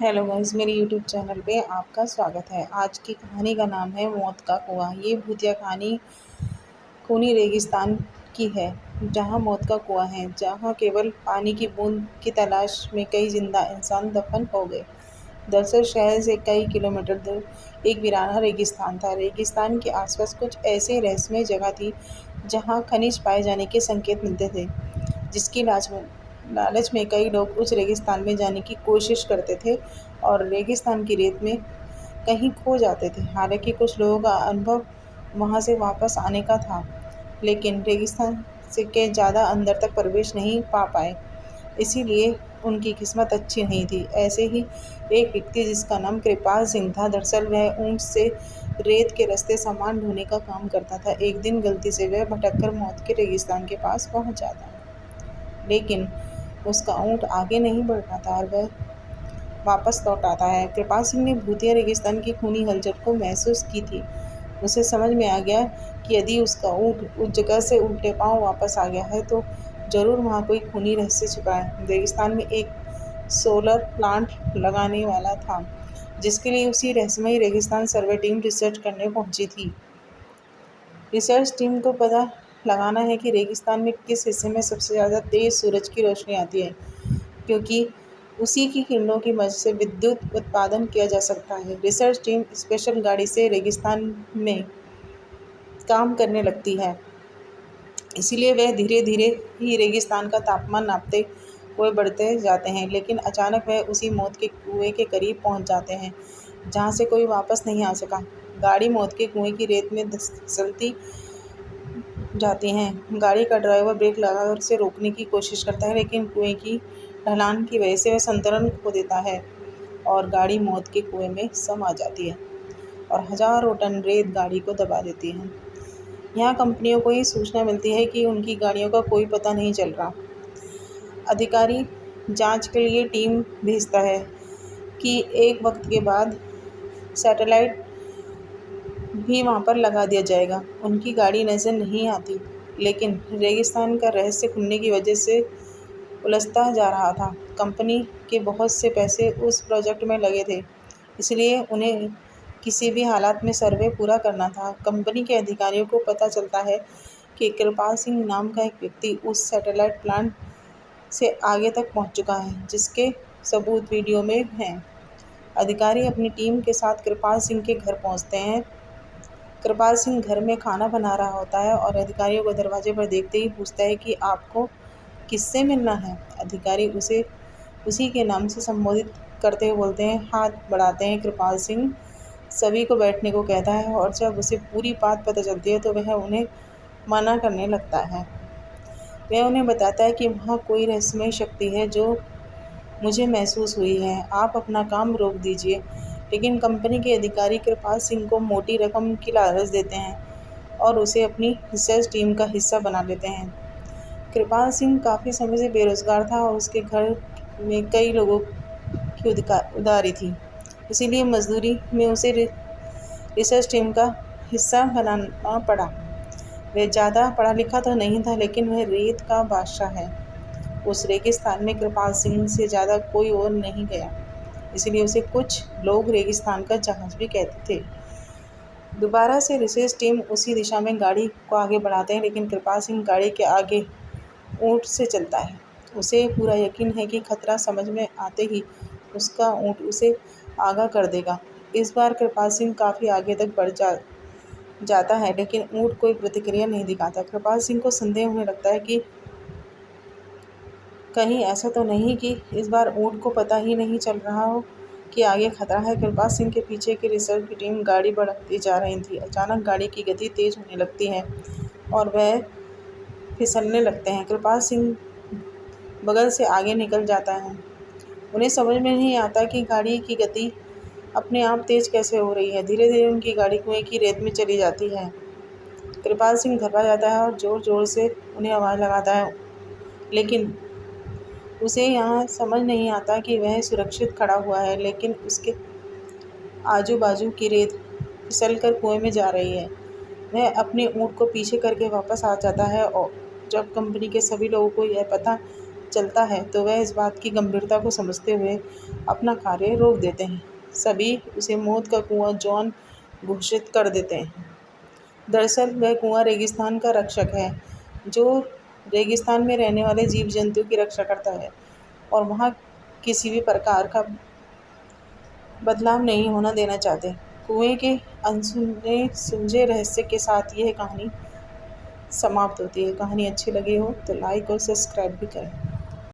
Hello guys, मेरे YouTube channel पे आपका स्वागत है। आज की कहानी का नाम है मौत का कुआं। ये भूतिया कहानी खूनी रेगिस्तान की है, जहाँ मौत का कुआं है, जहाँ केवल पानी की बूंद की तलाश में कई जिंदा इंसान दफन हो गए। दरअसल शहर से कई किलोमीटर दूर एक वीराना रेगिस्तान था। रेगिस्तान के आसपास कुछ ऐसे रहस्यमय जगह थी जहाँ खनिज पाए जाने के संकेत मिलते थे, जिसकी लालच में कई लोग उस रेगिस्तान में जाने की कोशिश करते थे और रेगिस्तान की रेत में कहीं खो जाते थे। हालांकि कुछ लोगों का अनुभव वहां से वापस आने का था, लेकिन रेगिस्तान से के ज़्यादा अंदर तक प्रवेश नहीं पा पाए, इसीलिए उनकी किस्मत अच्छी नहीं थी। ऐसे ही एक व्यक्ति जिसका नाम कृपाल सिंह था, दरअसल वह ऊंट से रेत के रास्ते सामान ढोने का काम करता था। एक दिन गलती से वह भटककर मौत के रेगिस्तान के पास पहुंच जाता है, लेकिन उसका ऊँट आगे नहीं बढ़ पाता और वह वापस लौट आता है। कृपाल सिंह ने भूतिया रेगिस्तान की खूनी हलचल को महसूस की थी। उसे समझ में आ गया कि यदि उसका ऊँट उस जगह से उल्टे पांव वापस आ गया है तो जरूर वहाँ कोई खूनी रहस्य छिपा है। रेगिस्तान में एक सोलर प्लांट लगाने वाला था, जिसके लिए उसी रहस्यमयी रेगिस्तान सर्वे टीम रिसर्च करने पहुंची थी। रिसर्च टीम को पता लगाना है कि रेगिस्तान में किस हिस्से में सबसे ज़्यादा तेज़ सूरज की रोशनी आती है, क्योंकि उसी की किरणों की मदद से विद्युत उत्पादन किया जा सकता है। रिसर्च टीम स्पेशल गाड़ी से रेगिस्तान में काम करने लगती है, इसीलिए वह धीरे धीरे ही रेगिस्तान का तापमान नापते हुए बढ़ते जाते हैं। लेकिन अचानक वह उसी मौत के कुएं के करीब पहुंच जाते हैं, जहां से कोई वापस नहीं आ सका। गाड़ी मौत के कुएं की रेत में फिसलती जाती हैं। गाड़ी का ड्राइवर ब्रेक लगाकर उसे रोकने की कोशिश करता है, लेकिन कुएं की ढलान की वजह से वह संतुलन खो देता है और गाड़ी मौत के कुएं में समा जाती है और हजारों टन रेत गाड़ी को दबा देती है। यहाँ कंपनियों को ये सूचना मिलती है कि उनकी गाड़ियों का कोई पता नहीं चल रहा। अधिकारी जांच के लिए टीम भेजता है कि एक वक्त के बाद सैटेलाइट भी वहां पर लगा दिया जाएगा। उनकी गाड़ी नजर नहीं आती, लेकिन रेगिस्तान का रहस्य खुलने की वजह से उलझता जा रहा था। कंपनी के बहुत से पैसे उस प्रोजेक्ट में लगे थे, इसलिए उन्हें किसी भी हालात में सर्वे पूरा करना था। कंपनी के अधिकारियों को पता चलता है कि कृपाल सिंह नाम का एक व्यक्ति उस सैटेलाइट प्लांट से आगे तक पहुंच चुका है, जिसके सबूत वीडियो में हैं। अधिकारी अपनी टीम के साथ कृपाल सिंह के घर पहुंचते हैं। कृपाल सिंह घर में खाना बना रहा होता है और अधिकारियों को दरवाजे पर देखते ही पूछता है कि आपको किससे मिलना है। अधिकारी उसे उसी के नाम से संबोधित करते हुए बोलते हैं, हाथ बढ़ाते हैं। कृपाल सिंह सभी को बैठने को कहता है और जब उसे पूरी बात पता चलती है तो वह उन्हें मना करने लगता है। वह उन्हें बताता है कि वहाँ कोई रहस्यमय शक्ति है जो मुझे महसूस हुई है, आप अपना काम रोक दीजिए। लेकिन कंपनी के अधिकारी कृपाल सिंह को मोटी रकम की लालच देते हैं और उसे अपनी रिसर्च टीम का हिस्सा बना लेते हैं। कृपाल सिंह काफ़ी समय से बेरोजगार था और उसके घर में कई लोगों की उधारी थी, इसीलिए मजदूरी में उसे रिसर्च टीम का हिस्सा बनाना पड़ा। वह ज़्यादा पढ़ा लिखा तो नहीं था, लेकिन वह रेत का बादशाह है। उस रेगिस्तान में कृपाल सिंह से ज़्यादा कोई और नहीं गया, इसलिए उसे कुछ लोग रेगिस्तान का जहाज भी कहते थे। दोबारा से रिसर्च टीम उसी दिशा में गाड़ी को आगे बढ़ाते हैं, लेकिन कृपाल सिंह गाड़ी के आगे ऊँट से चलता है। उसे पूरा यकीन है कि खतरा समझ में आते ही उसका ऊँट उसे आगाह कर देगा। इस बार कृपाल सिंह काफ़ी आगे तक बढ़ जाता है, लेकिन ऊँट कोई प्रतिक्रिया नहीं दिखाता। कृपाल सिंह को संदेह होने लगता है कि कहीं ऐसा तो नहीं कि इस बार ऊँट को पता ही नहीं चल रहा हो कि आगे खतरा है। कृपाल सिंह के पीछे की रिसर्च की टीम गाड़ी बढ़ाती जा रही थी। अचानक गाड़ी की गति तेज होने लगती है और वह फिसलने लगते हैं। कृपाल सिंह बगल से आगे निकल जाता है। उन्हें समझ में नहीं आता कि गाड़ी की गति अपने आप तेज कैसे हो रही है। धीरे धीरे उनकी गाड़ी कुएं की रेत में चली जाती है। कृपाल सिंह घबरा जाता है और जोर जोर से उन्हें आवाज़ लगाता है, लेकिन उसे यहाँ समझ नहीं आता कि वह सुरक्षित खड़ा हुआ है, लेकिन उसके आजू बाजू की रेत फिसल कर कुएं में जा रही है। वह अपने ऊँट को पीछे करके वापस आ जाता है और जब कंपनी के सभी लोगों को यह पता चलता है तो वह इस बात की गंभीरता को समझते हुए अपना कार्य रोक देते हैं। सभी उसे मौत का कुआं जॉन घोषित कर देते हैं। दरअसल वह कुआं रेगिस्तान का रक्षक है, जो रेगिस्तान में रहने वाले जीव जंतु की रक्षा करता है और वहाँ किसी भी प्रकार का बदलाव नहीं होना देना चाहते। कुएं के अनसुने सुलझे रहस्य के साथ यह कहानी समाप्त होती है। कहानी अच्छी लगी हो तो लाइक और सब्सक्राइब भी करें।